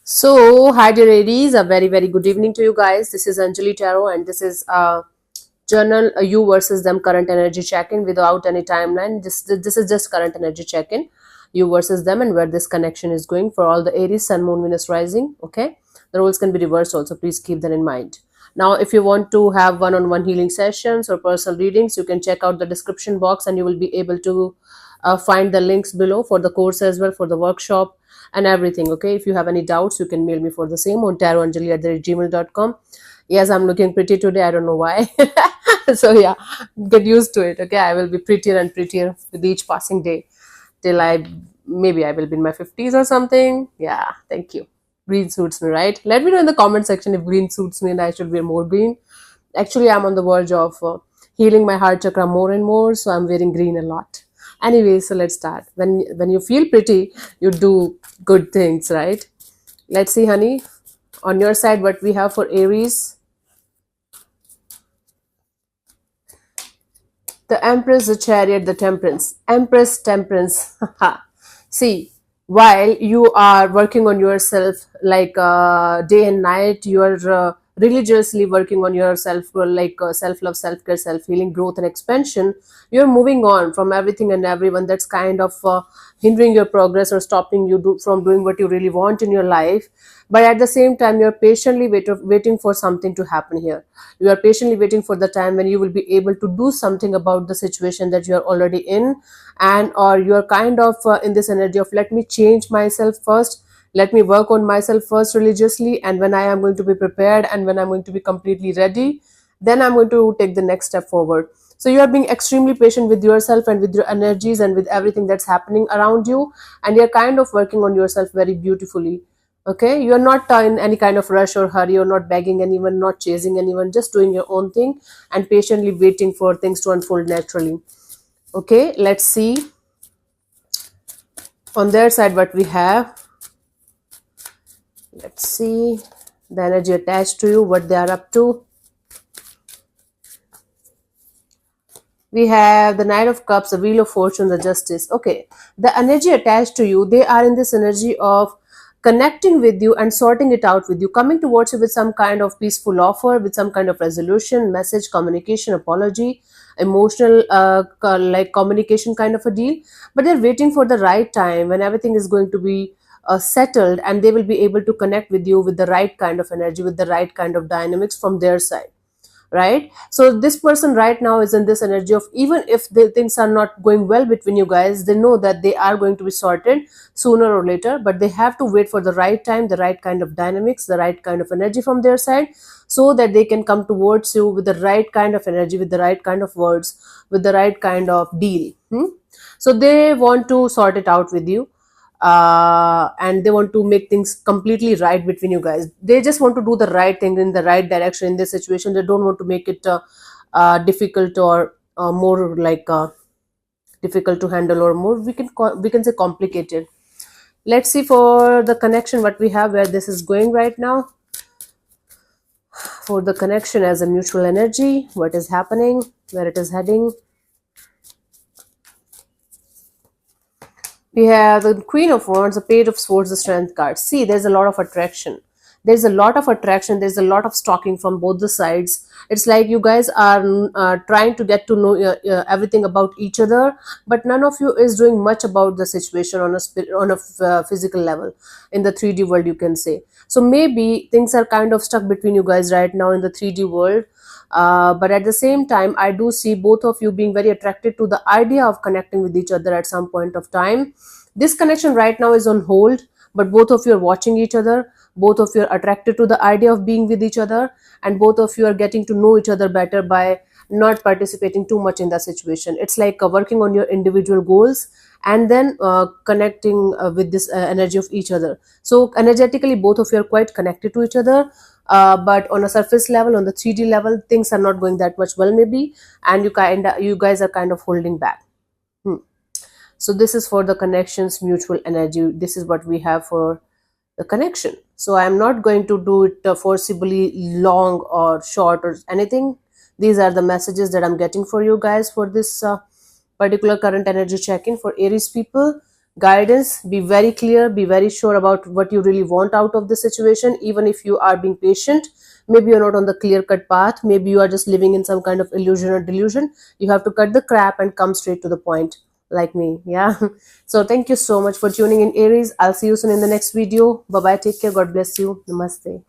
So, hi dear ladies, a very good evening to you guys. This is Anjali Tarot, and this is journal you versus them current energy check-in without any timeline. This is just current energy check-in, you versus them, and where this connection is going for all the Aries, Sun, Moon, Venus, Rising. Okay, the roles can be reversed also. Please keep that in mind. Now, if you want to have one-on-one healing sessions or personal readings, you can check out the description box, and you will be able to find the links below for the course as well, for the workshop and everything. Okay, if you have any doubts, you can mail me for the same on tarotanjali@gmail.com. Yes, I'm looking pretty today, I don't know why. So yeah, get used to it. Okay, I will be prettier and prettier with each passing day till I will be in my 50s or something. Yeah, thank you. Green suits me, right? Let me know in the comment section if green suits me and I should wear more green. Actually, I'm on the verge of healing my heart chakra more and more, so I'm wearing green a lot. Anyway, so let's start. When you feel pretty, you do good things, right? Let's see, honey, on your side what we have for Aries. The Empress, the Chariot, the Temperance. Empress, Temperance. See, while you are working on yourself like day and night, you are religiously working on yourself, like self-love, self-care, self-healing, growth and expansion. You're moving on from everything and everyone that's kind of hindering your progress or stopping you from doing what you really want in your life. But at the same time, you're patiently waiting for something to happen here. You are patiently waiting for the time when you will be able to do something about the situation that you are already in, and or you are kind of in this energy of, let me change myself first, let me work on myself first religiously, and when I am going to be prepared and when I'm going to be completely ready, then I'm going to take the next step forward. So you are being extremely patient with yourself and with your energies and with everything that's happening around you, and you're kind of working on yourself very beautifully. Okay, you're not in any kind of rush or hurry, or not begging anyone, not chasing anyone, just doing your own thing and patiently waiting for things to unfold naturally. Okay, let's see on their side what we have. Let's see the energy attached to you, what they are up to. We have the Knight of Cups, the Wheel of Fortune, the Justice. Okay, the energy attached to you, they are in this energy of connecting with you and sorting it out with you, coming towards you with some kind of peaceful offer, with some kind of resolution, message, communication, apology, emotional like communication kind of a deal. But they're waiting for the right time when everything is going to be settled, and they will be able to connect with you with the right kind of energy, with the right kind of dynamics from their side, right? So this person right now is in this energy of, even if the things are not going well between you guys, they know that they are going to be sorted sooner or later, but they have to wait for the right time, the right kind of dynamics, the right kind of energy from their side, so that they can come towards you with the right kind of energy, with the right kind of words, with the right kind of deal. So they want to sort it out with you, and they want to make things completely right between you guys. They just want to do the right thing in the right direction in this situation. They don't want to make it difficult, or more like difficult to handle, or more we can say complicated. Let's see for the connection what we have, where this is going right now. For the connection as a mutual energy, what is happening, where it is heading. We have the Queen of Wands, the Page of Swords, the Strength card. See, there's a lot of attraction. There's a lot of attraction. There's a lot of stalking from both the sides. It's like you guys are trying to get to know everything about each other, but none of you is doing much about the situation on a physical level, in the 3D world, you can say. So maybe things are kind of stuck between you guys right now in the 3D world. But at the same time, I do see both of you being very attracted to the idea of connecting with each other at some point of time. This connection right now is on hold, but both of you are watching each other. Both of you are attracted to the idea of being with each other, and both of you are getting to know each other better by not participating too much in the situation. It's like working on your individual goals, and then connecting with this energy of each other. So energetically, both of you are quite connected to each other, but on a surface level, on the 3D level, things are not going that much well maybe, and you guys are kind of holding back. Hmm. So this is for the connections, mutual energy. This is what we have for the connection. So I am not going to do it forcibly long or short or anything. These are the messages that I'm getting for you guys for this particular current energy check-in for Aries people. guidance. Be very clear, be very sure about what you really want out of the situation. Even if you are being patient, maybe you're not on the clear cut path, maybe you are just living in some kind of illusion or delusion. You have to cut the crap and come straight to the point, like me. Yeah. So thank you so much for tuning in, Aries. I'll see you soon in the next video. Bye bye, take care, God bless you, namaste.